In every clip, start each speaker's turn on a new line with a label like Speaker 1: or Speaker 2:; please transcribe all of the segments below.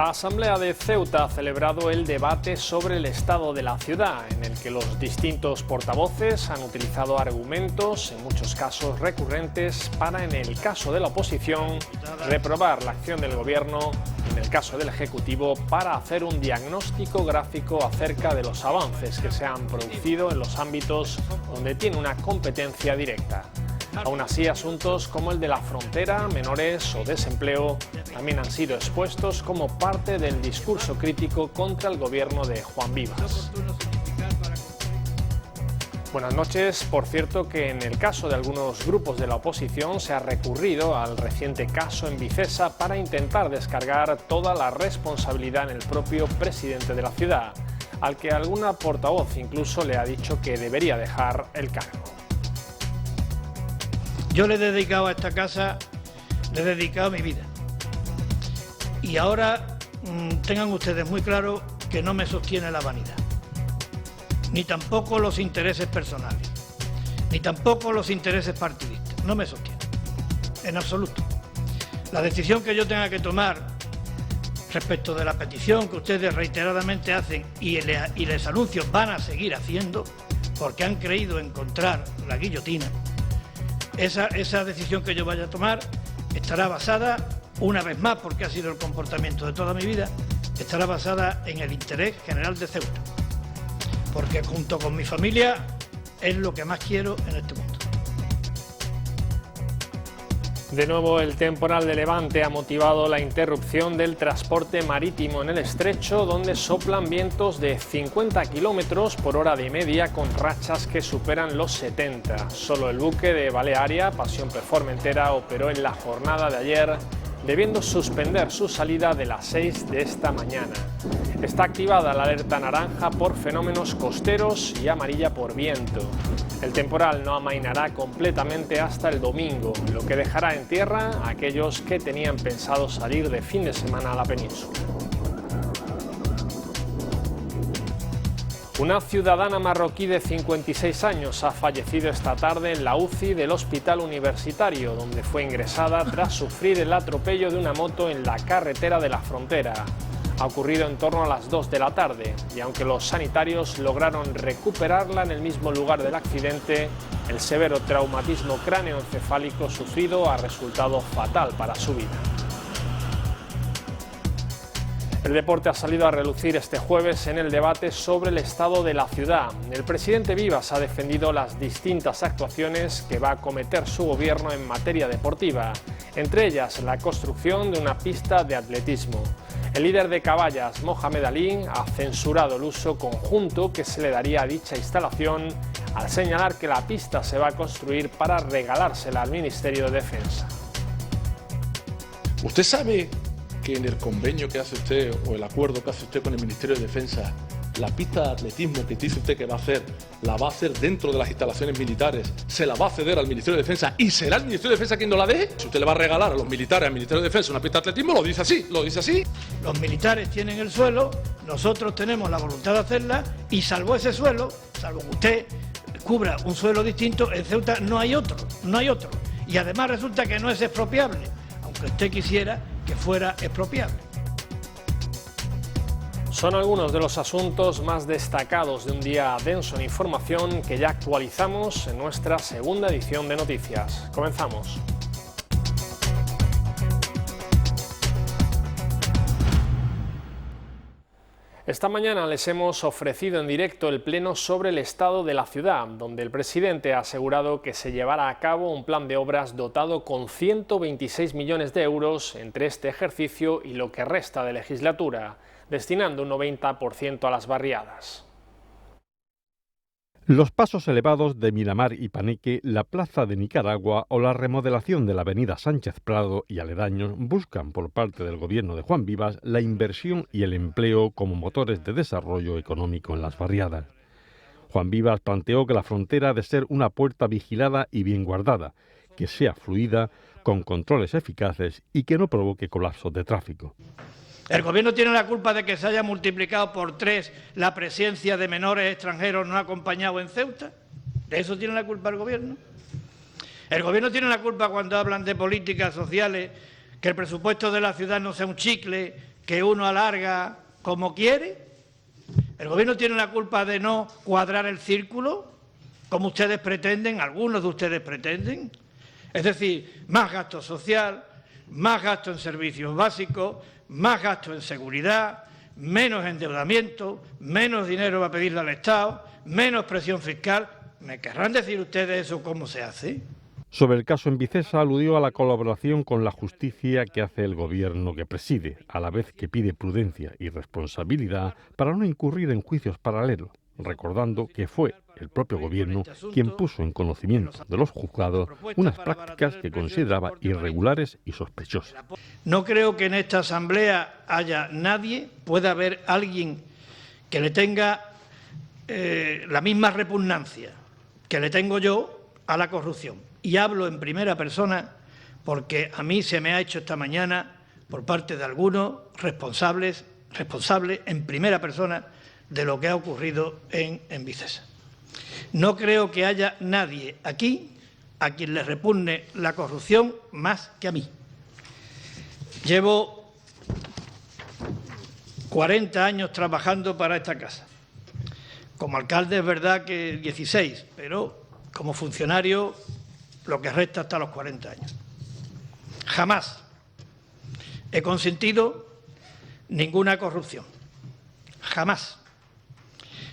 Speaker 1: La Asamblea de Ceuta ha celebrado el debate sobre el estado de la ciudad, en el que los distintos portavoces han utilizado argumentos, en muchos casos recurrentes, para, en el caso de la oposición, reprobar la acción del Gobierno y, en el caso del Ejecutivo, para hacer un diagnóstico gráfico acerca de los avances que se han producido en los ámbitos donde tiene una competencia directa. Aún así, asuntos como el de la frontera, menores o desempleo también han sido expuestos como parte del discurso crítico contra el gobierno de Juan Vivas. Buenas noches. Por cierto, que en el caso de algunos grupos de la oposición se ha recurrido al reciente caso en Vicesa para intentar descargar toda la responsabilidad en el propio presidente de la ciudad, al que alguna portavoz incluso le ha dicho que debería dejar el cargo.
Speaker 2: Yo le he dedicado a esta casa, le he dedicado mi vida. Y ahora tengan ustedes muy claro que no me sostiene la vanidad, ni tampoco los intereses personales, ni tampoco los intereses partidistas. No me sostiene, en absoluto. La decisión que yo tenga que tomar respecto de la petición que ustedes reiteradamente hacen y les anuncio van a seguir haciendo, porque han creído encontrar la guillotina, esa decisión que yo vaya a tomar estará basada, una vez más, porque ha sido el comportamiento de toda mi vida, estará basada en el interés general de Ceuta, porque junto con mi familia es lo que más quiero en este mundo.
Speaker 1: De nuevo, el temporal de Levante ha motivado la interrupción del transporte marítimo en el estrecho, donde soplan vientos de 50 kilómetros por hora de media con rachas que superan los 70. Solo el buque de Balearia, Pasión Formentera, operó en la jornada de ayer, debiendo suspender su salida de las 6 de esta mañana. Está activada la alerta naranja por fenómenos costeros y amarilla por viento. El temporal no amainará completamente hasta el domingo, lo que dejará en tierra a aquellos que tenían pensado salir de fin de semana a la península. Una ciudadana marroquí de 56 años ha fallecido esta tarde en la UCI del Hospital Universitario, donde fue ingresada tras sufrir el atropello de una moto en la carretera de la frontera. Ha ocurrido en torno a las 2 de la tarde y aunque los sanitarios lograron recuperarla en el mismo lugar del accidente, el severo traumatismo cráneoencefálico sufrido ha resultado fatal para su vida. El deporte ha salido a relucir este jueves en el debate sobre el estado de la ciudad. El presidente Vivas ha defendido las distintas actuaciones que va a acometer su gobierno en materia deportiva, entre ellas la construcción de una pista de atletismo. El líder de Caballas, Mohamed Ali, ha censurado el uso conjunto que se le daría a dicha instalación, al señalar que la pista se va a construir para regalársela al Ministerio de Defensa.
Speaker 3: ¿Usted sabe que en el convenio que hace usted o el acuerdo que hace usted con el Ministerio de Defensa, la pista de atletismo que dice usted que va a hacer, la va a hacer dentro de las instalaciones militares, se la va a ceder al Ministerio de Defensa y será el Ministerio de Defensa quien no la dé? Si usted le va a regalar a los militares, al Ministerio de Defensa, una pista de atletismo, lo dice así, lo dice así.
Speaker 2: Los militares tienen el suelo, nosotros tenemos la voluntad de hacerla y salvo ese suelo, salvo que usted cubra un suelo distinto, en Ceuta no hay otro. Y además resulta que no es expropiable, aunque usted quisiera que fuera expropiable.
Speaker 1: Son algunos de los asuntos más destacados de un día denso en información que ya actualizamos en nuestra segunda edición de Noticias. Comenzamos. Esta mañana les hemos ofrecido en directo el pleno sobre el estado de la ciudad, donde el presidente ha asegurado que se llevará a cabo un plan de obras dotado con 126 millones de euros entre este ejercicio y lo que resta de legislatura, destinando un 90% a las barriadas.
Speaker 4: Los pasos elevados de Miramar y Paneque, la Plaza de Nicaragua o la remodelación de la avenida Sánchez Prado y aledaños buscan por parte del gobierno de Juan Vivas la inversión y el empleo como motores de desarrollo económico en las barriadas. Juan Vivas planteó que la frontera ha de ser una puerta vigilada y bien guardada, que sea fluida, con controles eficaces y que no provoque colapsos de tráfico.
Speaker 2: ¿El gobierno tiene la culpa de que se haya multiplicado por 3 la presencia de menores extranjeros no acompañados en Ceuta? ¿De eso tiene la culpa el gobierno? ¿El gobierno tiene la culpa cuando hablan de políticas sociales, que el presupuesto de la ciudad no sea un chicle, que uno alarga como quiere. El Gobierno tiene la culpa de no cuadrar el círculo, como ustedes pretenden, algunos de ustedes pretenden. Es decir, más gasto social, más gasto en servicios básicos, más gasto en seguridad, menos endeudamiento, menos dinero va a pedirle al Estado, menos presión fiscal. ¿Me querrán decir ustedes eso cómo se hace?
Speaker 4: Sobre el caso Embicesa aludió a la colaboración con la justicia que hace el gobierno que preside, a la vez que pide prudencia y responsabilidad para no incurrir en juicios paralelos, recordando que fue el propio gobierno quien puso en conocimiento de los juzgados unas prácticas que consideraba irregulares y sospechosas.
Speaker 2: No creo que en esta asamblea haya nadie, pueda haber alguien que le tenga la misma repugnancia que le tengo yo a la corrupción. Y hablo en primera persona porque a mí se me ha hecho esta mañana, por parte de algunos responsable en primera persona de lo que ha ocurrido en Embicesa. No creo que haya nadie aquí a quien le repugne la corrupción más que a mí. Llevo 40 años trabajando para esta casa. Como alcalde es verdad que 16, pero como funcionario lo que resta hasta los 40 años. Jamás he consentido ninguna corrupción. Jamás.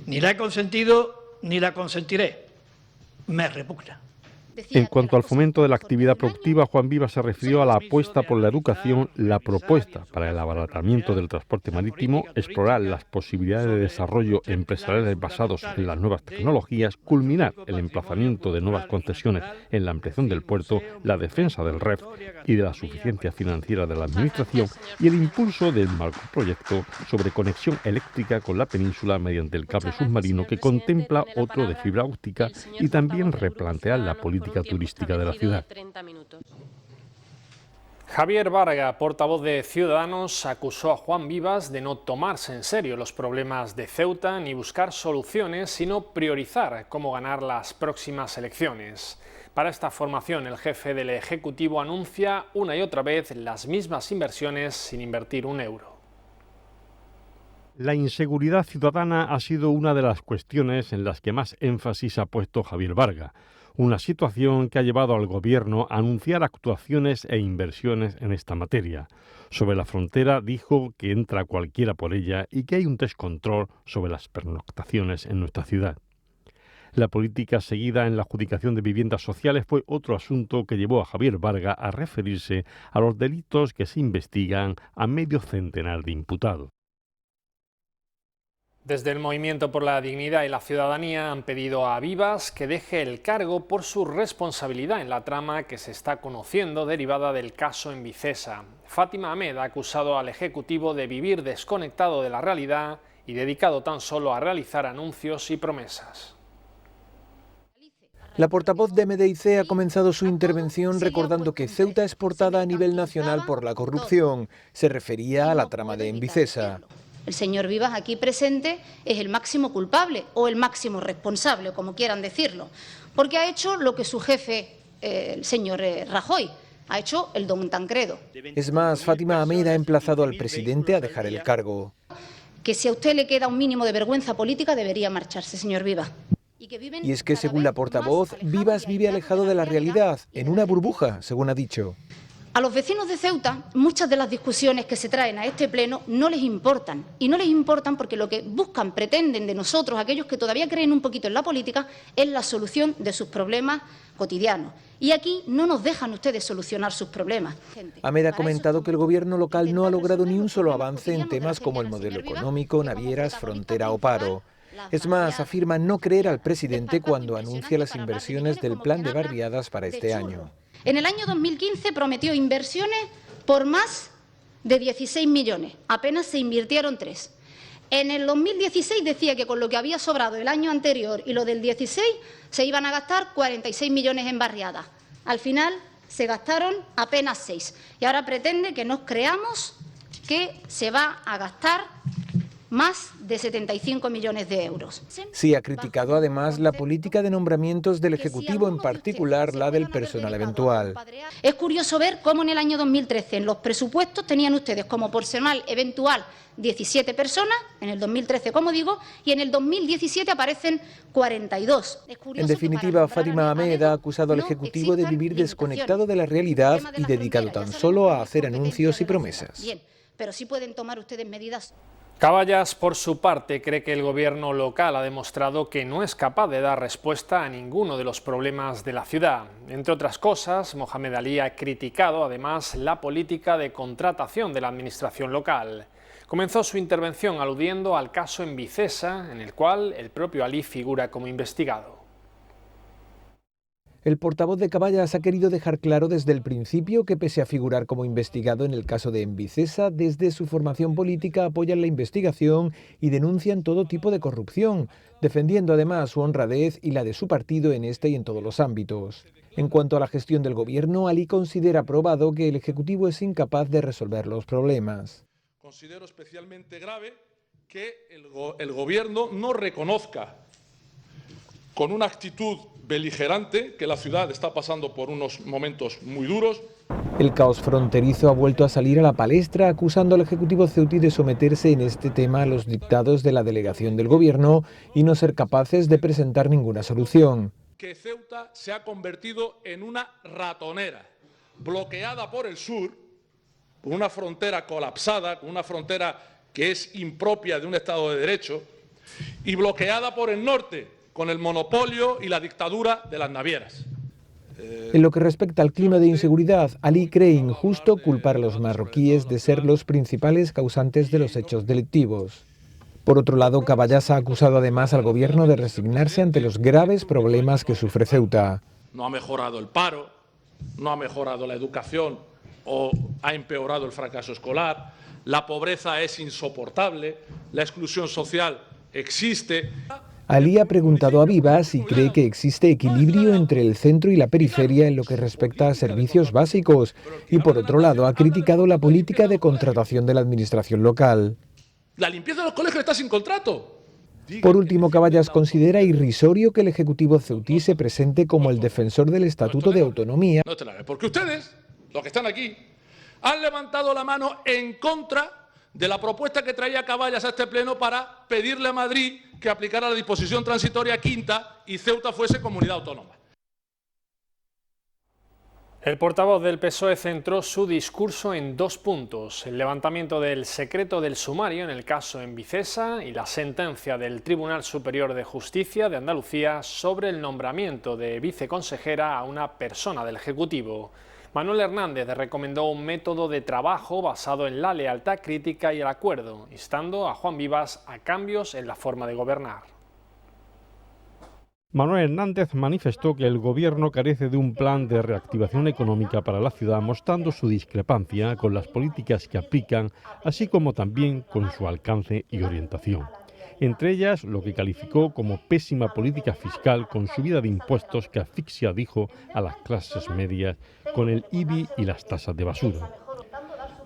Speaker 2: Ni la he consentido ni la consentiré. Me repugna.
Speaker 4: En cuanto al fomento de la actividad productiva, Juan Vivas se refirió a la apuesta por la educación, la propuesta para el abaratamiento del transporte marítimo, explorar las posibilidades de desarrollo empresariales basados en las nuevas tecnologías, culminar el emplazamiento de nuevas concesiones en la ampliación del puerto, la defensa del REF y de la suficiencia financiera de la Administración y el impulso del macroproyecto sobre conexión eléctrica con la península mediante el cable submarino que contempla otro de fibra óptica y también replantear la política turística de la ciudad.
Speaker 1: Javier Varga, portavoz de Ciudadanos, acusó a Juan Vivas de no tomarse en serio los problemas de Ceuta ni buscar soluciones, sino priorizar cómo ganar las próximas elecciones. Para esta formación, el jefe del Ejecutivo anuncia una y otra vez las mismas inversiones sin invertir un euro.
Speaker 4: La inseguridad ciudadana ha sido una de las cuestiones en las que más énfasis ha puesto Javier Varga. Una situación que ha llevado al Gobierno a anunciar actuaciones e inversiones en esta materia. Sobre la frontera dijo que entra cualquiera por ella y que hay un descontrol sobre las pernoctaciones en nuestra ciudad. La política seguida en la adjudicación de viviendas sociales fue otro asunto que llevó a Javier Varga a referirse a los delitos que se investigan a medio centenar de imputados.
Speaker 1: Desde el Movimiento por la Dignidad y la Ciudadanía han pedido a Vivas que deje el cargo por su responsabilidad en la trama que se está conociendo derivada del caso Embicesa. Fátima Ahmed ha acusado al Ejecutivo de vivir desconectado de la realidad y dedicado tan solo a realizar anuncios y promesas.
Speaker 5: La portavoz de MDIC ha comenzado su intervención recordando que Ceuta es portada a nivel nacional por la corrupción. Se refería a la trama de Embicesa.
Speaker 6: El señor Vivas aquí presente es el máximo culpable o el máximo responsable, como quieran decirlo, porque ha hecho lo que su jefe, el señor Rajoy, ha hecho el don Tancredo.
Speaker 5: Es más, Fátima Ahmed ha emplazado al presidente a dejar el cargo.
Speaker 6: Que si a usted le queda un mínimo de vergüenza política, debería marcharse, señor Vivas.
Speaker 5: Y es que, según la portavoz, Vivas vive alejado de la realidad, en una burbuja, según ha dicho.
Speaker 6: A los vecinos de Ceuta, muchas de las discusiones que se traen a este pleno no les importan. Y no les importan porque lo que buscan, pretenden de nosotros, aquellos que todavía creen un poquito en la política, es la solución de sus problemas cotidianos. Y aquí no nos dejan ustedes solucionar sus problemas.
Speaker 5: Ahmed ha comentado que el gobierno local no ha logrado ni un solo avance en temas como el modelo económico, navieras, frontera o paro. Es más, afirma no creer al presidente cuando anuncia las inversiones del plan de barriadas para este año.
Speaker 6: En el año 2015 prometió inversiones por más de 16 millones, apenas se invirtieron 3. En el 2016 decía que con lo que había sobrado el año anterior y lo del 16 se iban a gastar 46 millones en barriadas. Al final se gastaron apenas 6 y ahora pretende que nos creamos que se va a gastar más de 75 millones de euros.
Speaker 5: Sí, ha criticado además la política de nombramientos del Ejecutivo, en particular la del personal eventual.
Speaker 6: Es curioso ver cómo en el año 2013 en los presupuestos tenían ustedes como personal eventual 17 personas, en el 2013, como digo, y en el 2017 aparecen 42.
Speaker 5: En definitiva, Fátima Ahmed ha acusado al Ejecutivo de vivir desconectado de la realidad y dedicado tan solo a hacer anuncios y promesas.
Speaker 6: Bien, pero sí pueden tomar ustedes medidas.
Speaker 1: Caballas, por su parte, cree que el gobierno local ha demostrado que no es capaz de dar respuesta a ninguno de los problemas de la ciudad. Entre otras cosas, Mohamed Ali ha criticado además la política de contratación de la administración local. Comenzó su intervención aludiendo al caso en Vicesa, en el cual el propio Ali figura como investigado.
Speaker 5: El portavoz de Caballas ha querido dejar claro desde el principio que, pese a figurar como investigado en el caso de Embicesa, desde su formación política apoyan la investigación y denuncian todo tipo de corrupción, defendiendo además su honradez y la de su partido en este y en todos los ámbitos. En cuanto a la gestión del gobierno, Ali considera probado que el Ejecutivo es incapaz de resolver los problemas.
Speaker 3: Considero especialmente grave que el gobierno no reconozca con una actitud beligerante que la ciudad está pasando por unos momentos muy duros.
Speaker 5: El caos fronterizo ha vuelto a salir a la palestra, acusando al Ejecutivo ceutí de someterse en este tema a los dictados de la delegación del Gobierno y no ser capaces de presentar ninguna solución.
Speaker 3: Que Ceuta se ha convertido en una ratonera, bloqueada por el sur, con una frontera colapsada, con una frontera que es impropia de un Estado de Derecho, y bloqueada por el norte, con el monopolio y la dictadura de las navieras.
Speaker 5: En lo que respecta al clima de inseguridad, Ali cree injusto culpar a los marroquíes de ser los principales causantes de los hechos delictivos. Por otro lado, Caballas ha acusado además al gobierno de resignarse ante los graves problemas que sufre Ceuta.
Speaker 3: No ha mejorado el paro, no ha mejorado la educación o ha empeorado el fracaso escolar, la pobreza es insoportable, la exclusión social existe.
Speaker 5: Ali ha preguntado a Viva si cree que existe equilibrio entre el centro y la periferia en lo que respecta a servicios básicos y, por otro lado, ha criticado la política de contratación de la administración local.
Speaker 3: La limpieza de los colegios está sin contrato.
Speaker 5: Por último, Caballas considera irrisorio que el Ejecutivo ceutí se presente como el defensor del Estatuto de Autonomía.
Speaker 3: No te la ves, porque ustedes, los que están aquí, han levantado la mano en contra de la propuesta que traía Caballas a este pleno para pedirle a Madrid que aplicara la disposición transitoria quinta y Ceuta fuese comunidad autónoma.
Speaker 1: El portavoz del PSOE centró su discurso en dos puntos: el levantamiento del secreto del sumario en el caso Embicesa y la sentencia del Tribunal Superior de Justicia de Andalucía sobre el nombramiento de viceconsejera a una persona del Ejecutivo. Manuel Hernández recomendó un método de trabajo basado en la lealtad crítica y el acuerdo, instando a Juan Vivas a cambios en la forma de gobernar.
Speaker 4: Manuel Hernández manifestó que el gobierno carece de un plan de reactivación económica para la ciudad, mostrando su discrepancia con las políticas que aplican, así como también con su alcance y orientación. Entre ellas, lo que calificó como pésima política fiscal con subida de impuestos que asfixia, dijo, a las clases medias con el IBI y las tasas de basura.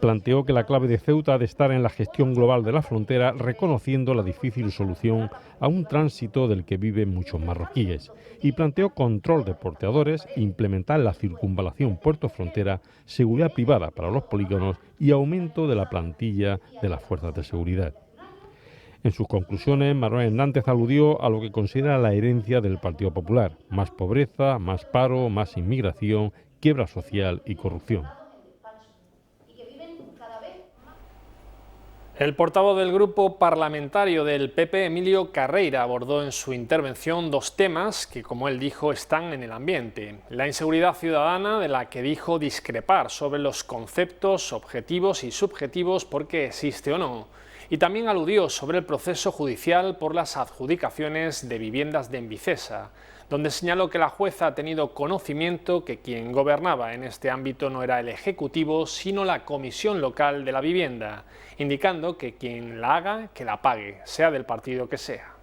Speaker 4: Planteó que la clave de Ceuta ha de estar en la gestión global de la frontera, reconociendo la difícil solución a un tránsito del que viven muchos marroquíes, y planteó control de porteadores, implementar la circunvalación puerto-frontera, seguridad privada para los polígonos y aumento de la plantilla de las fuerzas de seguridad. En sus conclusiones, Manuel Hernández aludió a lo que considera la herencia del Partido Popular: más pobreza, más paro, más inmigración, quiebra social y corrupción.
Speaker 1: El portavoz del grupo parlamentario del PP, Emilio Carreira, abordó en su intervención dos temas que, como él dijo, están en el ambiente: la inseguridad ciudadana, de la que dijo discrepar sobre los conceptos objetivos y subjetivos porque existe o no, y también aludió sobre el proceso judicial por las adjudicaciones de viviendas de Embicesa, donde señaló que la jueza ha tenido conocimiento que quien gobernaba en este ámbito no era el Ejecutivo, sino la Comisión Local de la Vivienda, indicando que quien la haga, que la pague, sea del partido que sea.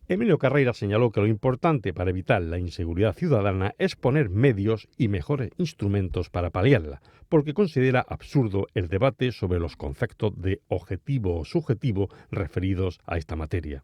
Speaker 4: Emilio Carreira señaló que lo importante para evitar la inseguridad ciudadana es poner medios y mejores instrumentos para paliarla, porque considera absurdo el debate sobre los conceptos de objetivo o subjetivo referidos a esta materia.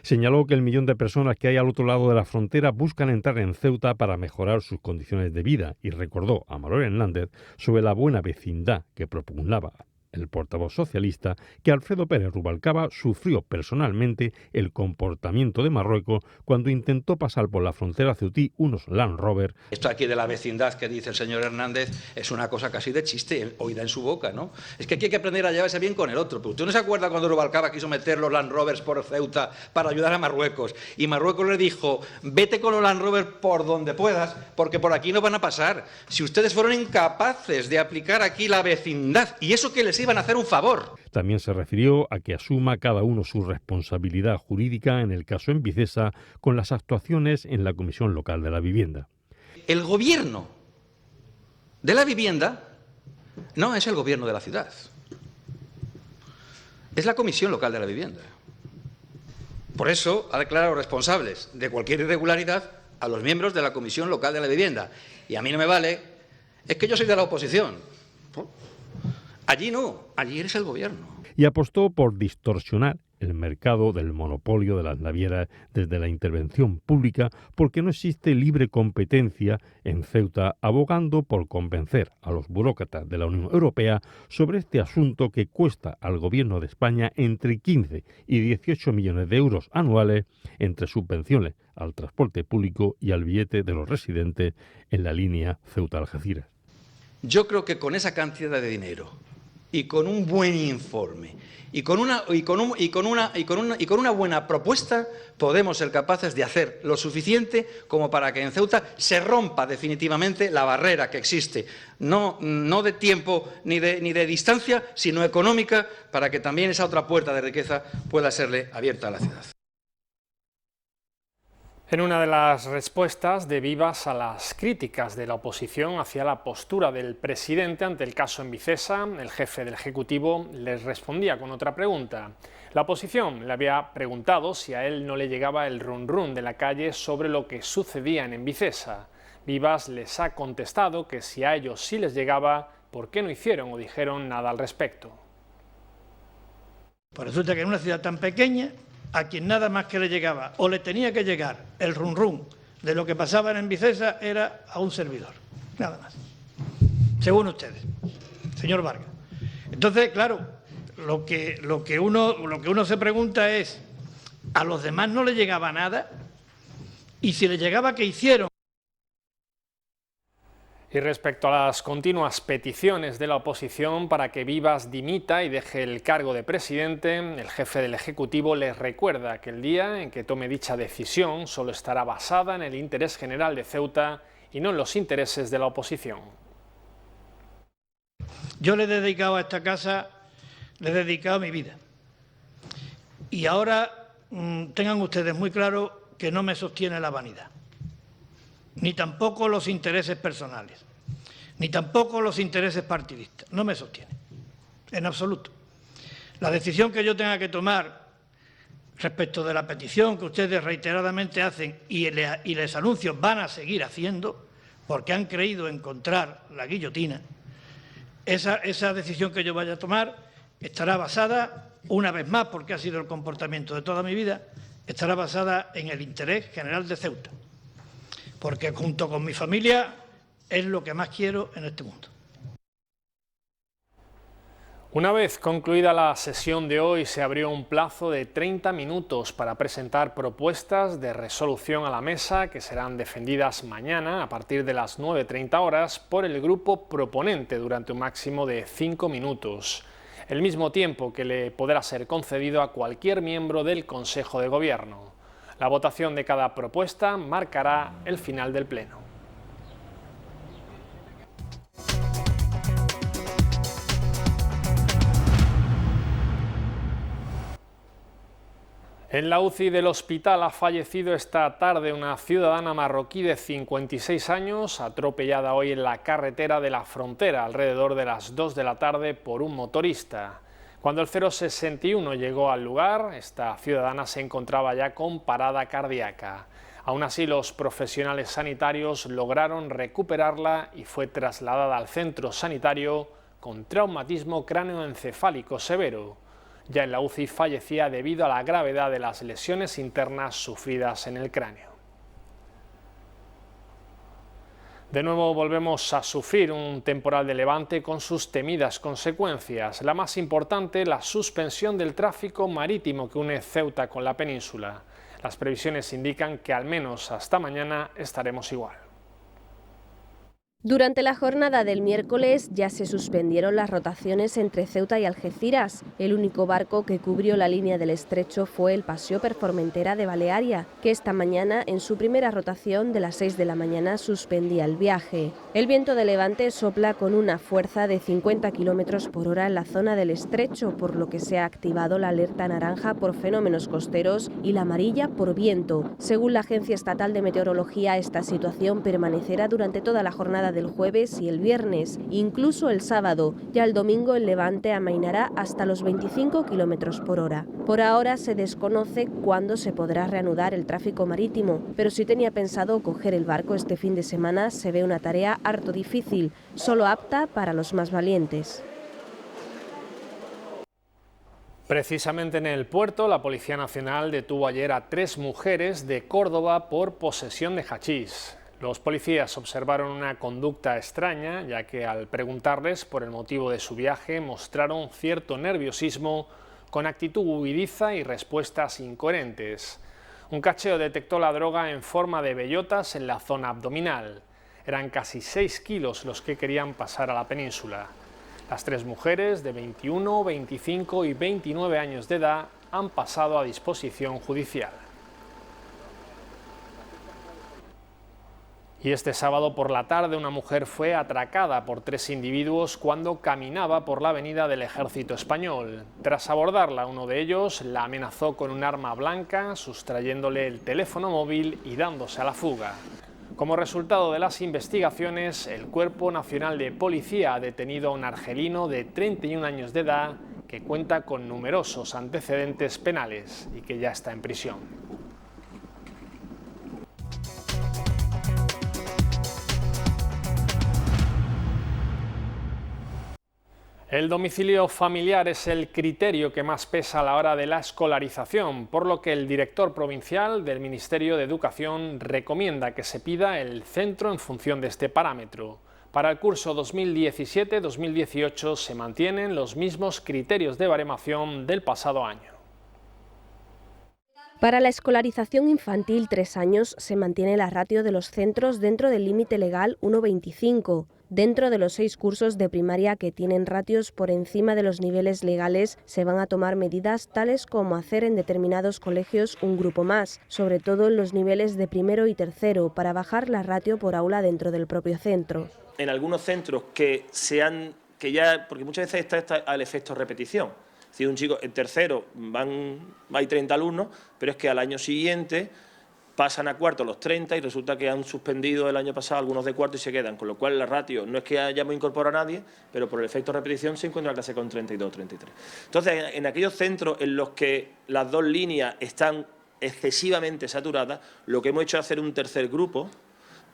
Speaker 4: Señaló que el millón de personas que hay al otro lado de la frontera buscan entrar en Ceuta para mejorar sus condiciones de vida y recordó a Manuel Hernández sobre la buena vecindad que propugnaba el portavoz socialista, que Alfredo Pérez Rubalcaba sufrió personalmente el comportamiento de Marruecos cuando intentó pasar por la frontera ceutí unos Land Rover.
Speaker 7: Esto aquí de la vecindad que dice el señor Hernández es una cosa casi de chiste, oída en su boca, ¿no? Es que aquí hay que aprender a llevarse bien con el otro. Pero ¿usted no se acuerda cuando Rubalcaba quiso meter los Land Rovers por Ceuta para ayudar a Marruecos? Y Marruecos le dijo, vete con los Land Rovers por donde puedas, porque por aquí no van a pasar. Si ustedes fueron incapaces de aplicar aquí la vecindad, y eso que les iban a hacer un favor.
Speaker 4: También se refirió a que asuma cada uno su responsabilidad jurídica en el caso en Vicesa con las actuaciones en la Comisión Local de la Vivienda.
Speaker 7: El gobierno de la vivienda no es el gobierno de la ciudad. Es la Comisión Local de la Vivienda. Por eso ha declarado responsables de cualquier irregularidad a los miembros de la Comisión Local de la Vivienda. Y a mí no me vale, es que yo soy de la oposición. Allí no, allí eres el gobierno.
Speaker 4: Y apostó por distorsionar el mercado del monopolio de las navieras desde la intervención pública porque no existe libre competencia en Ceuta, abogando por convencer a los burócratas de la Unión Europea sobre este asunto que cuesta al gobierno de España entre 15 y 18 millones de euros anuales entre subvenciones al transporte público y al billete de los residentes en la línea Ceuta-Algeciras.
Speaker 7: Yo creo que con esa cantidad de dinero y con un buen informe y con una buena propuesta podemos ser capaces de hacer lo suficiente como para que en Ceuta se rompa definitivamente la barrera que existe, no de tiempo ni de distancia, sino económica, para que también esa otra puerta de riqueza pueda serle abierta a la ciudad.
Speaker 1: En una de las respuestas de Vivas a las críticas de la oposición hacia la postura del presidente ante el caso en Vicesa, el jefe del Ejecutivo les respondía con otra pregunta. La oposición le había preguntado si a él no le llegaba el run run de la calle sobre lo que sucedía en Vicesa. Vivas les ha contestado que si a ellos sí les llegaba, ¿por qué no hicieron o dijeron nada al respecto?
Speaker 2: Pues resulta que en una ciudad tan pequeña, a quien nada más que le llegaba o le tenía que llegar el run run de lo que pasaba en Vicesa era a un servidor, nada más, según ustedes, señor Vargas. Entonces, claro, lo que uno se pregunta es, ¿a los demás no le llegaba nada? Y si le llegaba, ¿qué hicieron?
Speaker 1: Y respecto a las continuas peticiones de la oposición para que Vivas dimita y deje el cargo de presidente, el jefe del Ejecutivo les recuerda que el día en que tome dicha decisión solo estará basada en el interés general de Ceuta y no en los intereses de la oposición.
Speaker 2: Yo le he dedicado a esta casa, le he dedicado mi vida. Y ahora tengan ustedes muy claro que no me sostiene la vanidad, ni tampoco los intereses personales, ni tampoco los intereses partidistas. No me sostiene, en absoluto. La decisión que yo tenga que tomar respecto de la petición que ustedes reiteradamente hacen y les anuncio van a seguir haciendo, porque han creído encontrar la guillotina, esa decisión que yo vaya a tomar estará basada, una vez más, porque ha sido el comportamiento de toda mi vida, estará basada en el interés general de Ceuta, porque junto con mi familia es lo que más quiero en este mundo.
Speaker 1: Una vez concluida la sesión de hoy, se abrió un plazo de 30 minutos para presentar propuestas de resolución a la mesa que serán defendidas mañana a partir de las 9:30 horas por el grupo proponente durante un máximo de 5 minutos, el mismo tiempo que le podrá ser concedido a cualquier miembro del Consejo de Gobierno. La votación de cada propuesta marcará el final del pleno. En la UCI del hospital ha fallecido esta tarde una ciudadana marroquí de 56 años, atropellada hoy en la carretera de la Frontera alrededor de las 2 de la tarde por un motorista. Cuando el 061 llegó al lugar, esta ciudadana se encontraba ya con parada cardíaca. Aún así, los profesionales sanitarios lograron recuperarla y fue trasladada al centro sanitario con traumatismo cráneoencefálico severo. Ya en la UCI fallecía debido a la gravedad de las lesiones internas sufridas en el cráneo. De nuevo volvemos a sufrir un temporal de levante con sus temidas consecuencias. La más importante, la suspensión del tráfico marítimo que une Ceuta con la península. Las previsiones indican que al menos hasta mañana estaremos igual.
Speaker 8: Durante la jornada del miércoles ya se suspendieron las rotaciones entre Ceuta y Algeciras. El único barco que cubrió la línea del estrecho fue el Paseo per Formentera de Balearia, que esta mañana, en su primera rotación de las 6 de la mañana, suspendía el viaje. El viento de levante sopla con una fuerza de 50 km por hora en la zona del estrecho, por lo que se ha activado la alerta naranja por fenómenos costeros y la amarilla por viento. Según la Agencia Estatal de Meteorología, esta situación permanecerá durante toda la jornada del jueves y el viernes, incluso el sábado. Ya el domingo el levante amainará hasta los 25 km por hora. Por ahora se desconoce cuándo se podrá reanudar el tráfico marítimo, pero si tenía pensado coger el barco este fin de semana, se ve una tarea harto difícil, solo apta para los más valientes.
Speaker 1: Precisamente en el puerto, la Policía Nacional detuvo ayer a 3 mujeres de Córdoba por posesión de hachís. Los policías observaron una conducta extraña, ya que al preguntarles por el motivo de su viaje mostraron cierto nerviosismo, con actitud huidiza y respuestas incoherentes. Un cacheo detectó la droga en forma de bellotas en la zona abdominal. Eran casi 6 kilos los que querían pasar a la península. Las 3 mujeres de 21, 25 y 29 años de edad han pasado a disposición judicial. Y este sábado por la tarde una mujer fue atracada por 3 individuos cuando caminaba por la avenida del Ejército Español. Tras abordarla, uno de ellos la amenazó con un arma blanca, sustrayéndole el teléfono móvil y dándose a la fuga. Como resultado de las investigaciones, el Cuerpo Nacional de Policía ha detenido a un argelino de 31 años de edad que cuenta con numerosos antecedentes penales y que ya está en prisión. El domicilio familiar es el criterio que más pesa a la hora de la escolarización, por lo que el director provincial del Ministerio de Educación recomienda que se pida el centro en función de este parámetro. Para el curso 2017-2018 se mantienen los mismos criterios de baremación del pasado año.
Speaker 8: Para la escolarización infantil 3 años se mantiene la ratio de los centros dentro del límite legal 1,25. Dentro de los 6 cursos de primaria que tienen ratios por encima de los niveles legales se van a tomar medidas tales como hacer en determinados colegios un grupo más, sobre todo en los niveles de primero y tercero, para bajar la ratio por aula dentro del propio centro.
Speaker 9: En algunos centros porque muchas veces está al efecto repetición. Es decir, un chico en tercero hay 30 alumnos, pero es que al año siguiente pasan a cuarto los 30 y resulta que han suspendido el año pasado algunos de cuarto y se quedan, con lo cual la ratio no es que hayamos incorporado a nadie, pero por el efecto repetición se encuentra la clase con 32 33. Entonces, en aquellos centros en los que las 2 líneas están excesivamente saturadas, lo que hemos hecho es hacer un tercer grupo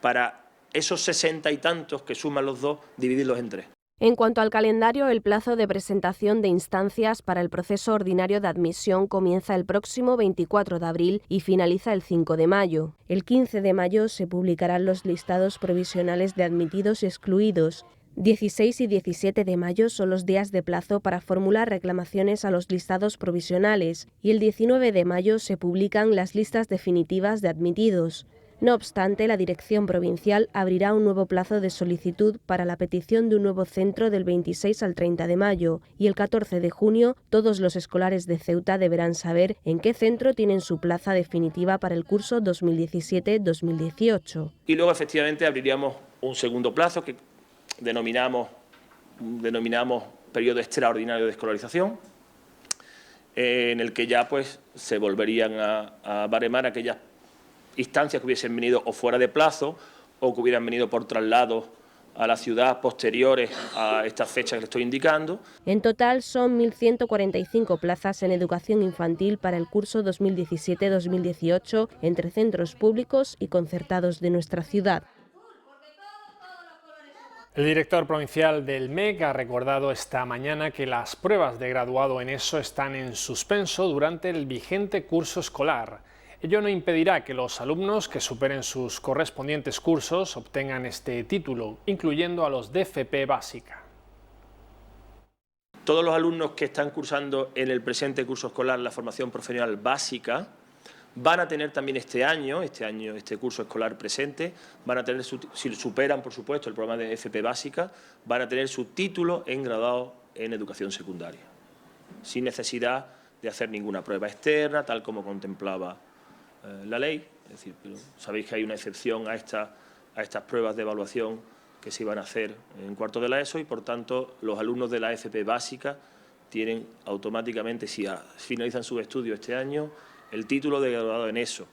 Speaker 9: para esos 60 y tantos que suman los 2, dividirlos en 3.
Speaker 8: En cuanto al calendario, el plazo de presentación de instancias para el proceso ordinario de admisión comienza el próximo 24 de abril y finaliza el 5 de mayo. El 15 de mayo se publicarán los listados provisionales de admitidos y excluidos. 16 y 17 de mayo son los días de plazo para formular reclamaciones a los listados provisionales y el 19 de mayo se publican las listas definitivas de admitidos. No obstante, la Dirección Provincial abrirá un nuevo plazo de solicitud para la petición de un nuevo centro del 26 al 30 de mayo y el 14 de junio todos los escolares de Ceuta deberán saber en qué centro tienen su plaza definitiva para el curso 2017-2018.
Speaker 9: Y luego, efectivamente, abriríamos un segundo plazo que denominamos periodo extraordinario de escolarización, en el que ya pues se volverían a baremar aquellas instancias que hubiesen venido o fuera de plazo o que hubieran venido por traslado a la ciudad posteriores a estas fechas que le estoy indicando.
Speaker 8: En total son 1.145 plazas en educación infantil para el curso 2017-2018 entre centros públicos y concertados de nuestra ciudad.
Speaker 1: El director provincial del MEC ha recordado esta mañana que las pruebas de graduado en ESO están en suspenso durante el vigente curso escolar. Ello no impedirá que los alumnos que superen sus correspondientes cursos obtengan este título, incluyendo a los de FP básica.
Speaker 9: Todos los alumnos que están cursando en el presente curso escolar la formación profesional básica van a tener también este curso escolar presente, van a tener si superan, por supuesto, el programa de FP básica, van a tener su título en graduado en educación secundaria, sin necesidad de hacer ninguna prueba externa, tal como contemplaba la ley. Es decir, pero sabéis que hay una excepción a estas pruebas de evaluación que se iban a hacer en cuarto de la ESO y, por tanto, los alumnos de la FP básica tienen automáticamente, si finalizan sus estudios este año, el título de graduado en ESO.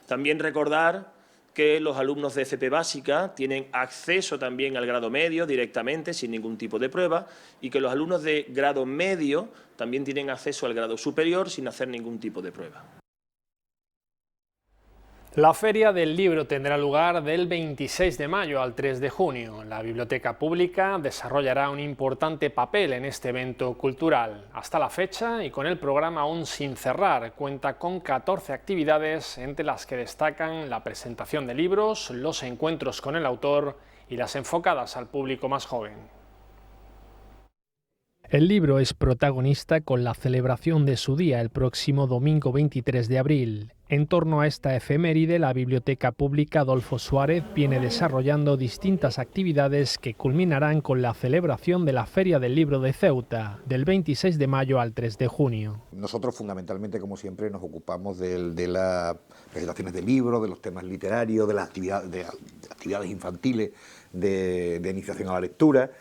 Speaker 9: También recordar que los alumnos de FP básica tienen acceso también al grado medio directamente, sin ningún tipo de prueba, y que los alumnos de grado medio también tienen acceso al grado superior sin hacer ningún tipo de prueba.
Speaker 1: La Feria del Libro tendrá lugar del 26 de mayo al 3 de junio. La Biblioteca Pública desarrollará un importante papel en este evento cultural. Hasta la fecha, y con el programa aún sin cerrar, cuenta con 14 actividades, entre las que destacan la presentación de libros, los encuentros con el autor y las enfocadas al público más joven. El libro es protagonista con la celebración de su día el próximo domingo 23 de abril. En torno a esta efeméride, la Biblioteca Pública Adolfo Suárez viene desarrollando distintas actividades que culminarán con la celebración de la Feria del Libro de Ceuta, del 26 de mayo al 3 de junio.
Speaker 10: Nosotros fundamentalmente, como siempre, nos ocupamos de las presentaciones de libros, de los temas literarios, de las actividades infantiles, de iniciación a la lectura.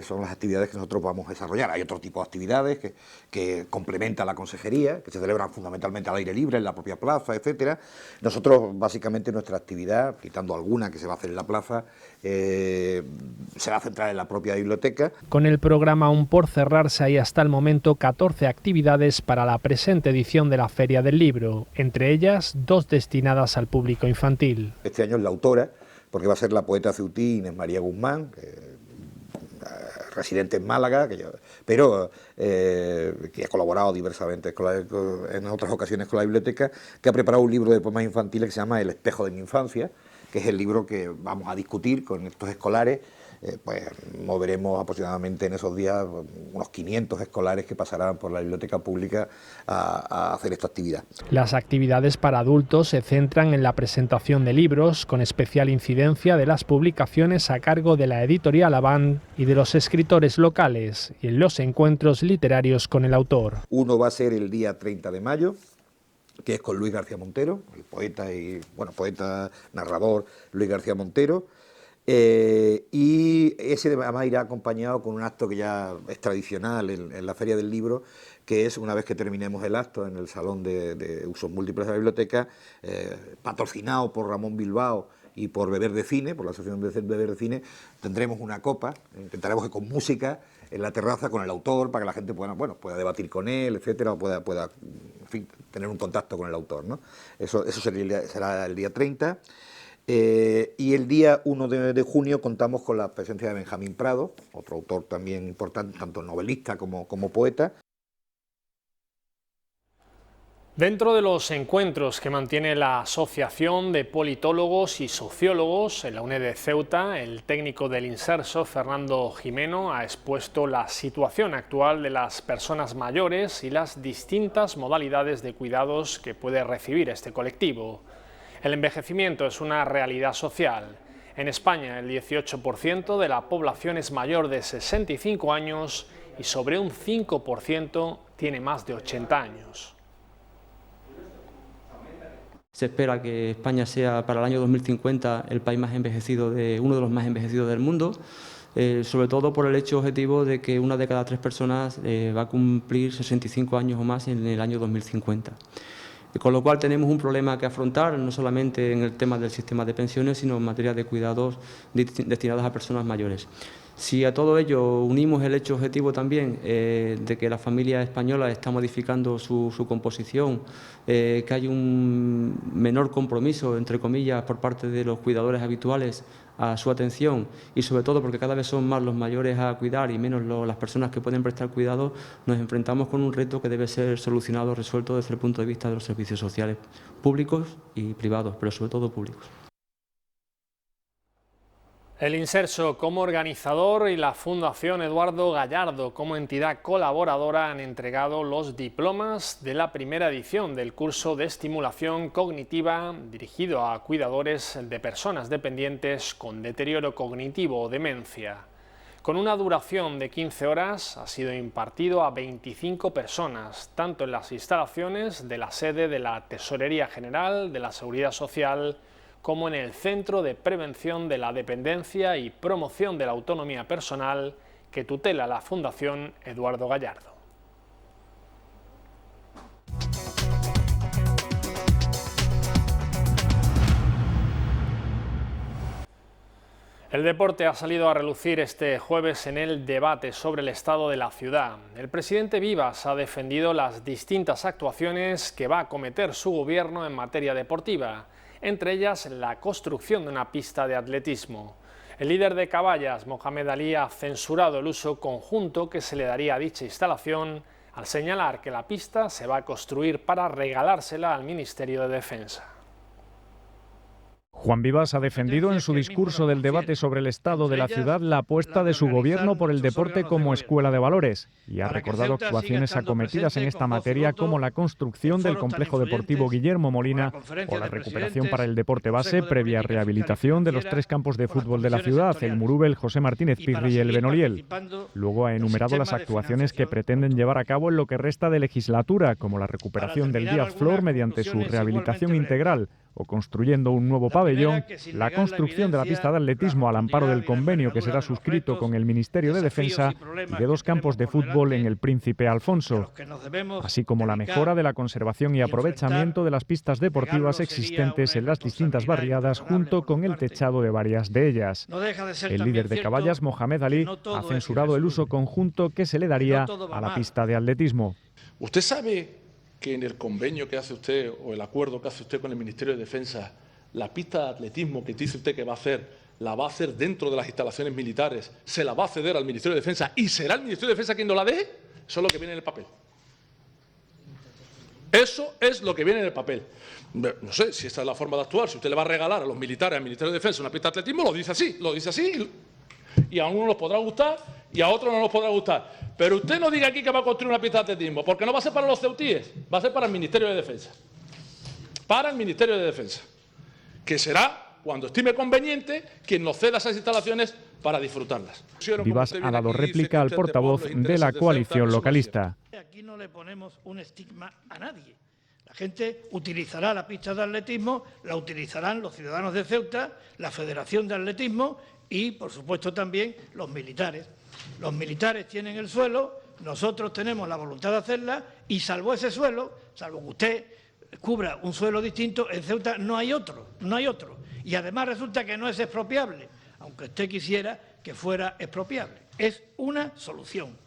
Speaker 10: Son las actividades que nosotros vamos a desarrollar. Hay otro tipo de actividades que complementan la consejería, que se celebran fundamentalmente al aire libre, en la propia plaza, etcétera. Nosotros, básicamente, nuestra actividad, quitando alguna que se va a hacer en la plaza, se va a centrar en la propia biblioteca.
Speaker 1: Con el programa aún por cerrarse, hay hasta el momento 14 actividades para la presente edición de la Feria del Libro, entre ellas 2 destinadas al público infantil.
Speaker 10: Este año es la autora, porque va a ser la poeta ceutí Inés María Guzmán, residente en Málaga, pero que ha colaborado diversamente en otras ocasiones con la biblioteca, que ha preparado un libro de poemas infantiles que se llama El espejo de mi infancia, que es el libro que vamos a discutir con estos escolares. Pues moveremos aproximadamente en esos días unos 500 escolares que pasarán por la biblioteca pública a hacer esta actividad.
Speaker 1: Las actividades para adultos se centran en la presentación de libros, con especial incidencia de las publicaciones a cargo de la editorial Avant y de los escritores locales, y en los encuentros literarios con el autor.
Speaker 10: Uno va a ser el día 30 de mayo, que es con Luis García Montero, el poeta narrador Luis García Montero. Y ese además irá acompañado con un acto que ya es tradicional en la Feria del Libro, que es, una vez que terminemos el acto en el Salón de Usos Múltiples de la Biblioteca, patrocinado por Ramón Bilbao y por Beber de Cine, por la Asociación de Beber de Cine, tendremos una copa, intentaremos que con música en la terraza con el autor, para que la gente pueda debatir con él, etcétera, o pueda en fin, tener un contacto con el autor, ¿no? Eso será el día 30. Y el día 1 de junio contamos con la presencia de Benjamín Prado, otro autor también importante, tanto novelista como poeta.
Speaker 1: Dentro de los encuentros que mantiene la Asociación de Politólogos y Sociólogos en la UNED de Ceuta, el técnico del Inserso, Fernando Jimeno, ha expuesto la situación actual de las personas mayores y las distintas modalidades de cuidados que puede recibir este colectivo. El envejecimiento es una realidad social. En España, el 18% de la población es mayor de 65 años y sobre un 5% tiene más de 80 años.
Speaker 11: Se espera que España sea para el año 2050 el país más envejecido, uno de los más envejecidos del mundo, sobre todo por el hecho objetivo de que 1 de cada 3 personas va a cumplir 65 años o más en el año 2050. Con lo cual tenemos un problema que afrontar, no solamente en el tema del sistema de pensiones, sino en materia de cuidados destinados a personas mayores. Si a todo ello unimos el hecho objetivo también de que la familia española está modificando su composición, que hay un menor compromiso, entre comillas, por parte de los cuidadores habituales a su atención y sobre todo porque cada vez son más los mayores a cuidar y menos las personas que pueden prestar cuidado, nos enfrentamos con un reto que debe ser solucionado, resuelto desde el punto de vista de los servicios sociales públicos y privados, pero sobre todo públicos.
Speaker 1: El Inserso como organizador y la Fundación Eduardo Gallardo como entidad colaboradora han entregado los diplomas de la primera edición del curso de estimulación cognitiva dirigido a cuidadores de personas dependientes con deterioro cognitivo o demencia. Con una duración de 15 horas ha sido impartido a 25 personas, tanto en las instalaciones de la sede de la Tesorería General de la Seguridad Social como en el Centro de Prevención de la Dependencia y Promoción de la Autonomía Personal que tutela la Fundación Eduardo Gallardo. El deporte ha salido a relucir este jueves en el debate sobre el estado de la ciudad. El presidente Vivas ha defendido las distintas actuaciones que va a acometer su gobierno en materia deportiva, entre ellas la construcción de una pista de atletismo. El líder de Caballas, Mohamed Ali, ha censurado el uso conjunto que se le daría a dicha instalación al señalar que la pista se va a construir para regalársela al Ministerio de Defensa.
Speaker 12: Juan Vivas ha defendido en su discurso del debate sobre el estado de la ciudad la apuesta de su gobierno por el deporte como escuela de valores y ha recordado actuaciones acometidas en esta materia como la construcción del complejo deportivo Guillermo Molina o la recuperación para el deporte base previa rehabilitación de los 3 campos de fútbol de la ciudad, el Murúbel, José Martínez Pirri y el Benoliel. Luego ha enumerado las actuaciones que pretenden llevar a cabo en lo que resta de legislatura, como la recuperación del Díaz Flor mediante su rehabilitación integral o construyendo un nuevo pabellón, la construcción de la pista de atletismo al amparo del convenio que será suscrito con el Ministerio de Defensa y de 2 campos de fútbol en el Príncipe Alfonso, así como la mejora de la conservación y aprovechamiento de las pistas deportivas existentes en las distintas barriadas junto con el techado de varias de ellas. El líder de Caballas, Mohamed Ali, ha censurado el uso conjunto que se le daría a la pista de atletismo.
Speaker 3: ¿Usted sabe que en el convenio que hace usted o el acuerdo que hace usted con el Ministerio de Defensa, la pista de atletismo que dice usted que va a hacer, la va a hacer dentro de las instalaciones militares, se la va a ceder al Ministerio de Defensa y será el Ministerio de Defensa quien no la deje? Eso es lo que viene en el papel. Eso es lo que viene en el papel. No sé si esta es la forma de actuar, si usted le va a regalar a los militares, al Ministerio de Defensa, una pista de atletismo, lo dice así, y a uno nos podrá gustar y a otro no nos podrá gustar. Pero usted no diga aquí que va a construir una pista de atletismo, porque no va a ser para los ceutíes, va a ser para el Ministerio de Defensa. Para el Ministerio de Defensa, que será, cuando estime conveniente, quien nos ceda esas instalaciones para disfrutarlas.
Speaker 12: Vivas ha dado réplica al portavoz de la coalición localista.
Speaker 2: Aquí no le ponemos un estigma a nadie. La gente utilizará la pista de atletismo, la utilizarán los ciudadanos de Ceuta, la Federación de Atletismo y, por supuesto, también los militares. Los militares tienen el suelo, nosotros tenemos la voluntad de hacerla y salvo ese suelo, salvo que usted cubra un suelo distinto, en Ceuta no hay otro. Y además resulta que no es expropiable, aunque usted quisiera que fuera expropiable. Es una solución.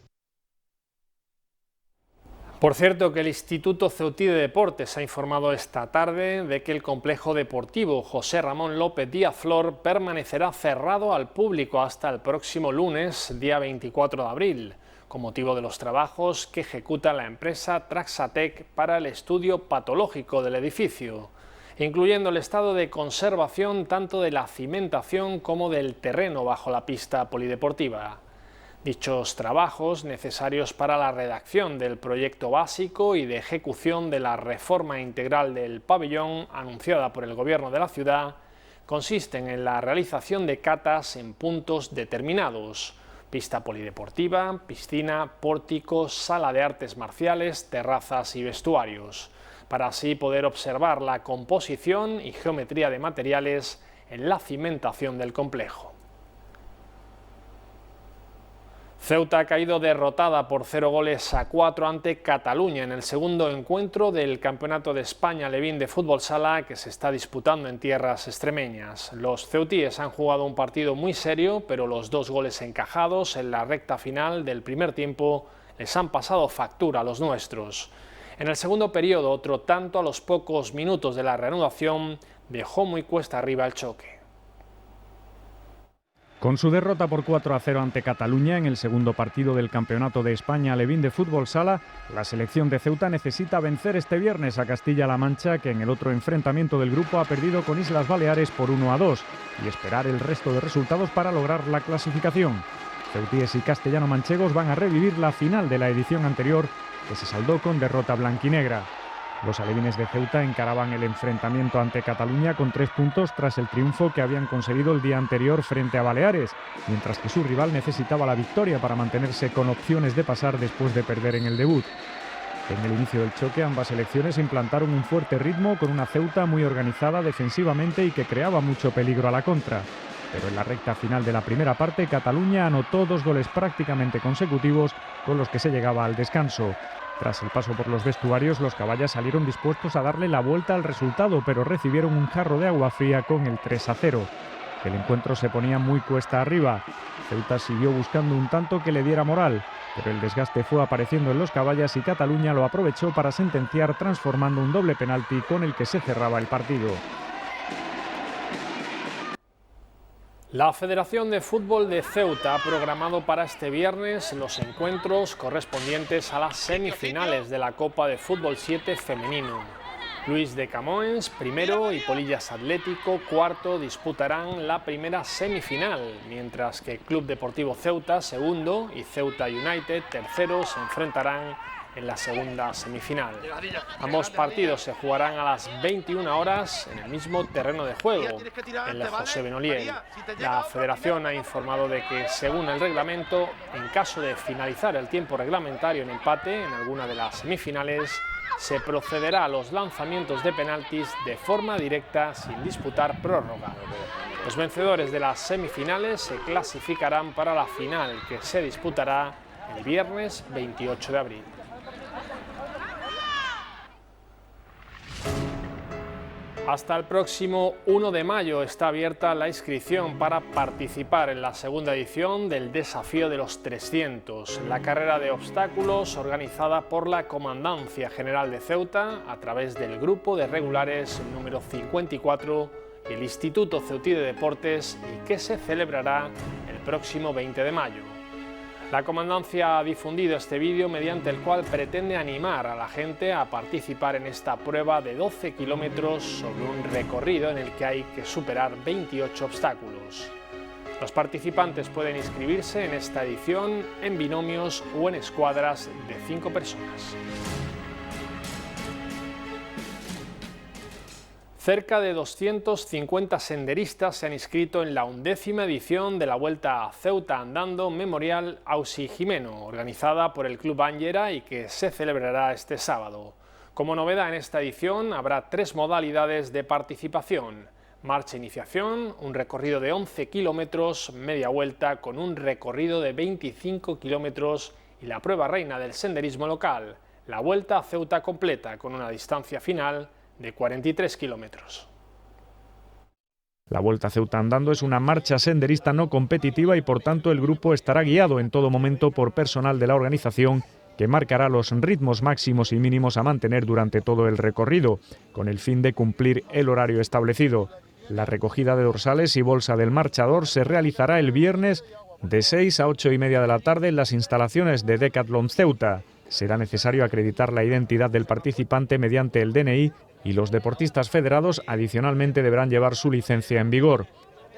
Speaker 1: Por cierto, que el Instituto Ceutí de Deportes ha informado esta tarde de que el complejo deportivo José Ramón López Díaz Flor permanecerá cerrado al público hasta el próximo lunes, día 24 de abril, con motivo de los trabajos que ejecuta la empresa Traxatec para el estudio patológico del edificio, incluyendo el estado de conservación tanto de la cimentación como del terreno bajo la pista polideportiva. Dichos trabajos, necesarios para la redacción del proyecto básico y de ejecución de la reforma integral del pabellón anunciada por el Gobierno de la ciudad, consisten en la realización de catas en puntos determinados: pista polideportiva, piscina, pórtico, sala de artes marciales, terrazas y vestuarios, para así poder observar la composición y geometría de materiales en la cimentación del complejo. Ceuta ha caído derrotada por 0-4 ante Cataluña en el segundo encuentro del Campeonato de España Levín de Fútbol Sala que se está disputando en tierras extremeñas. Los ceutíes han jugado un partido muy serio, pero los 2 goles encajados en la recta final del primer tiempo les han pasado factura a los nuestros. En el segundo periodo, otro tanto a los pocos minutos de la reanudación dejó muy cuesta arriba el choque.
Speaker 12: Con su derrota por 4-0 ante Cataluña en el segundo partido del Campeonato de España Levín de Fútbol Sala, la selección de Ceuta necesita vencer este viernes a Castilla-La Mancha, que en el otro enfrentamiento del grupo ha perdido con Islas Baleares por 1-2, y esperar el resto de resultados para lograr la clasificación. Ceutíes y castellano-manchegos van a revivir la final de la edición anterior, que se saldó con derrota blanquinegra. Los alevines de Ceuta encaraban el enfrentamiento ante Cataluña con 3 puntos tras el triunfo que habían conseguido el día anterior frente a Baleares, mientras que su rival necesitaba la victoria para mantenerse con opciones de pasar después de perder en el debut. En el inicio del choque, ambas selecciones implantaron un fuerte ritmo con una Ceuta muy organizada defensivamente y que creaba mucho peligro a la contra. Pero en la recta final de la primera parte, Cataluña anotó 2 goles prácticamente consecutivos con los que se llegaba al descanso. Tras el paso por los vestuarios, los caballas salieron dispuestos a darle la vuelta al resultado, pero recibieron un jarro de agua fría con el 3-0. El encuentro se ponía muy cuesta arriba. Ceuta siguió buscando un tanto que le diera moral, pero el desgaste fue apareciendo en los caballas y Cataluña lo aprovechó para sentenciar, transformando un doble penalti con el que se cerraba el partido.
Speaker 1: La Federación de Fútbol de Ceuta ha programado para este viernes los encuentros correspondientes a las semifinales de la Copa de Fútbol 7 femenino. Luis de Camoens, primero, y Polillas Atlético, cuarto, disputarán la primera semifinal, mientras que Club Deportivo Ceuta, segundo, y Ceuta United, tercero, se enfrentarán en la segunda semifinal. Ambos partidos se jugarán a las 21 horas en el mismo terreno de juego, en el José Benoliel. La Federación ha informado de que, según el reglamento, en caso de finalizar el tiempo reglamentario en empate en alguna de las semifinales, se procederá a los lanzamientos de penaltis de forma directa sin disputar prórroga. Los vencedores de las semifinales se clasificarán para la final, que se disputará el viernes 28 de abril. Hasta el próximo 1 de mayo está abierta la inscripción para participar en la segunda edición del Desafío de los 300, la carrera de obstáculos organizada por la Comandancia General de Ceuta a través del Grupo de Regulares número 54 y el Instituto Ceutí de Deportes, y que se celebrará el próximo 20 de mayo. La Comandancia ha difundido este vídeo mediante el cual pretende animar a la gente a participar en esta prueba de 12 kilómetros sobre un recorrido en el que hay que superar 28 obstáculos. Los participantes pueden inscribirse en esta edición en binomios o en escuadras de 5 personas. Cerca de 250 senderistas se han inscrito en la 11ª edición de la Vuelta a Ceuta Andando Memorial Ausi Jimeno, organizada por el Club Ángera y que se celebrará este sábado. Como novedad en esta edición habrá 3 modalidades de participación: marcha iniciación, un recorrido de 11 kilómetros, media vuelta con un recorrido de 25 kilómetros y la prueba reina del senderismo local, la Vuelta a Ceuta completa con una distancia final de 43 kilómetros.
Speaker 12: La Vuelta a Ceuta Andando es una marcha senderista no competitiva y por tanto el grupo estará guiado en todo momento por personal de la organización que marcará los ritmos máximos y mínimos a mantener durante todo el recorrido, con el fin de cumplir el horario establecido. La recogida de dorsales y bolsa del marchador se realizará el viernes de 6 a 8 y media de la tarde en las instalaciones de Decathlon Ceuta. Será necesario acreditar la identidad del participante mediante el DNI y los deportistas federados adicionalmente deberán llevar su licencia en vigor.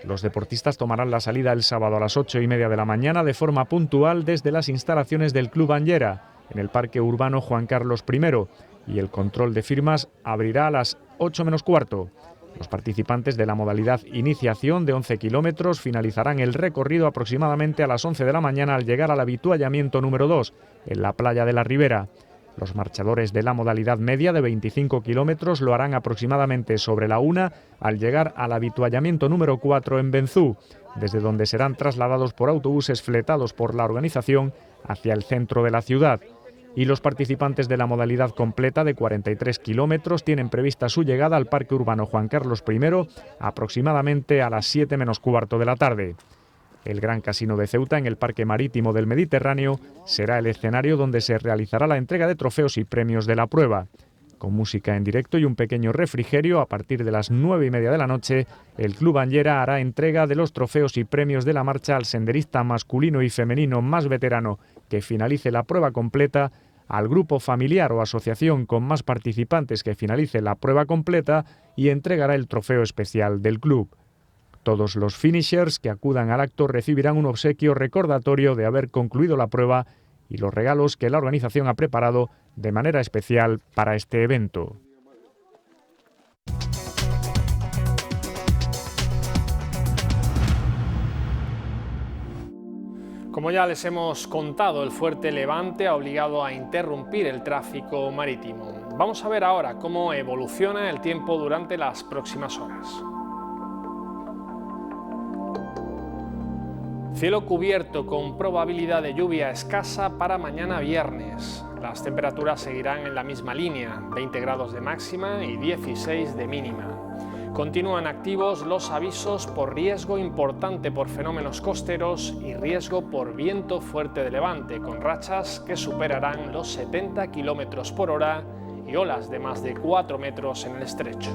Speaker 12: Los deportistas tomarán la salida el sábado a las 8 y media de la mañana de forma puntual desde las instalaciones del Club Ángera, en el Parque Urbano Juan Carlos I, y el control de firmas abrirá a las 8 menos cuarto. Los participantes de la modalidad iniciación de 11 kilómetros finalizarán el recorrido aproximadamente a las 11 de la mañana al llegar al avituallamiento número 2, en la playa de la Ribera. Los marchadores de la modalidad media de 25 kilómetros lo harán aproximadamente sobre la 1 al llegar al avituallamiento número 4 en Benzú, desde donde serán trasladados por autobuses fletados por la organización hacia el centro de la ciudad. Y los participantes de la modalidad completa de 43 kilómetros tienen prevista su llegada al Parque Urbano Juan Carlos I aproximadamente a las 7 menos cuarto de la tarde. El Gran Casino de Ceuta, en el Parque Marítimo del Mediterráneo, será el escenario donde se realizará la entrega de trofeos y premios de la prueba. Con música en directo y un pequeño refrigerio, a partir de las 9:30 de la noche, el Club Anllera hará entrega de los trofeos y premios de la marcha al senderista masculino y femenino más veterano que finalice la prueba completa, al grupo familiar o asociación con más participantes que finalice la prueba completa y entregará el trofeo especial del club. Todos los finishers que acudan al acto recibirán un obsequio recordatorio de haber concluido la prueba y los regalos que la organización ha preparado de manera especial para este evento.
Speaker 1: Como ya les hemos contado, el fuerte levante ha obligado a interrumpir el tráfico marítimo. Vamos a ver ahora cómo evoluciona el tiempo durante las próximas horas. Cielo cubierto con probabilidad de lluvia escasa para mañana viernes. Las temperaturas seguirán en la misma línea, 20 grados de máxima y 16 de mínima. Continúan activos los avisos por riesgo importante por fenómenos costeros y riesgo por viento fuerte de levante, con rachas que superarán los 70 km por hora y olas de más de 4 metros en el estrecho.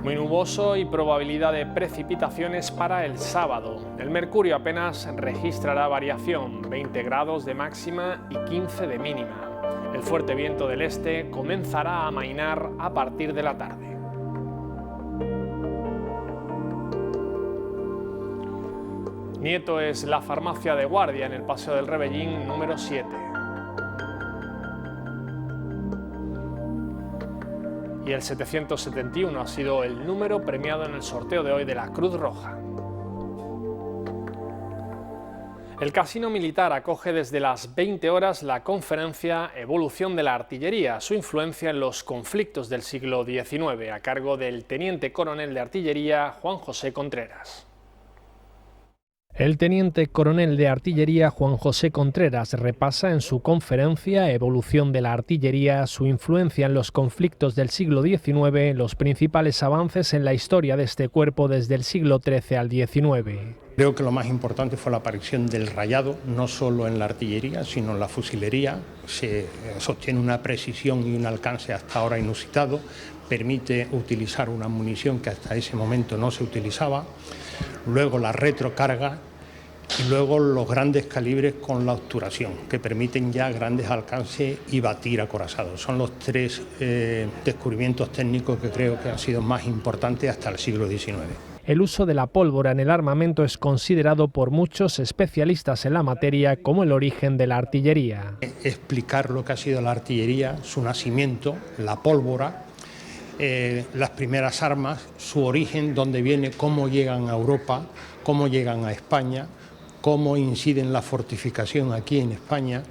Speaker 1: Muy nuboso y probabilidad de precipitaciones para el sábado. El mercurio apenas registrará variación, 20 grados de máxima y 15 de mínima. El fuerte viento del este comenzará a amainar a partir de la tarde. Nieto es la farmacia de guardia en el Paseo del Rebellín número 7. Y el 771 ha sido el número premiado en el sorteo de hoy de la Cruz Roja. El Casino Militar acoge desde las 20 horas la conferencia Evolución de la Artillería, su influencia en los conflictos del siglo XIX, a cargo del Teniente Coronel de Artillería Juan José Contreras. El Teniente Coronel de Artillería Juan José Contreras repasa en su conferencia Evolución de la Artillería, su influencia en los conflictos del siglo XIX, los principales avances en la historia de este cuerpo desde el siglo XIII al XIX.
Speaker 13: Creo que lo más importante fue la aparición del rayado, no solo en la artillería, sino en la fusilería. Se sostiene una precisión y un alcance hasta ahora inusitado, permite utilizar una munición que hasta ese momento no se utilizaba. Luego la retrocarga y luego los grandes calibres con la obturación, que permiten ya grandes alcances y batir acorazados. Son los tres descubrimientos técnicos que creo que han sido más importantes hasta el siglo XIX.
Speaker 1: El uso de la pólvora en el armamento es considerado por muchos especialistas en la materia como el origen de la artillería.
Speaker 13: Explicar lo que ha sido la artillería, su nacimiento, la pólvora, las primeras armas, su origen, dónde viene, cómo llegan a Europa, cómo llegan a España, cómo inciden la fortificación aquí en España.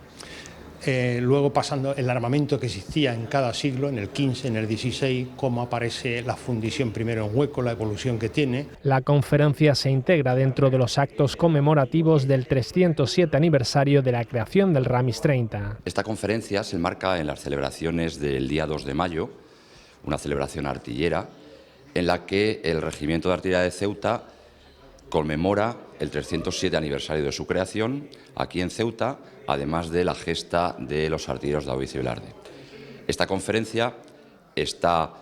Speaker 13: Luego pasando el armamento que existía en cada siglo, en el XV, en el XVI, cómo aparece la fundición primero en hueco, la evolución que tiene.
Speaker 1: La conferencia se integra dentro de los actos conmemorativos del 307 aniversario de la creación del Ramis 30.
Speaker 14: Esta conferencia se enmarca en las celebraciones del día 2 de mayo, una celebración artillera, en la que el Regimiento de Artillería de Ceuta conmemora el 307 aniversario de su creación aquí en Ceuta, además de la gesta de los artilleros de Daoiz y Velarde. Esta conferencia está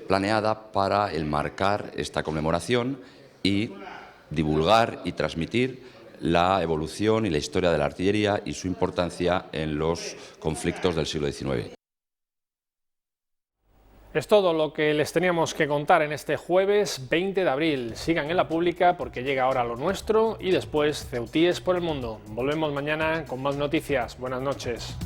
Speaker 14: planeada para enmarcar esta conmemoración y divulgar y transmitir la evolución y la historia de la artillería y su importancia en los conflictos del siglo XIX. Es todo lo que les teníamos que contar en este jueves 20 de abril. Sigan en La Pública porque llega ahora Lo Nuestro y después Ceutíes por el Mundo. Volvemos mañana con más noticias. Buenas noches.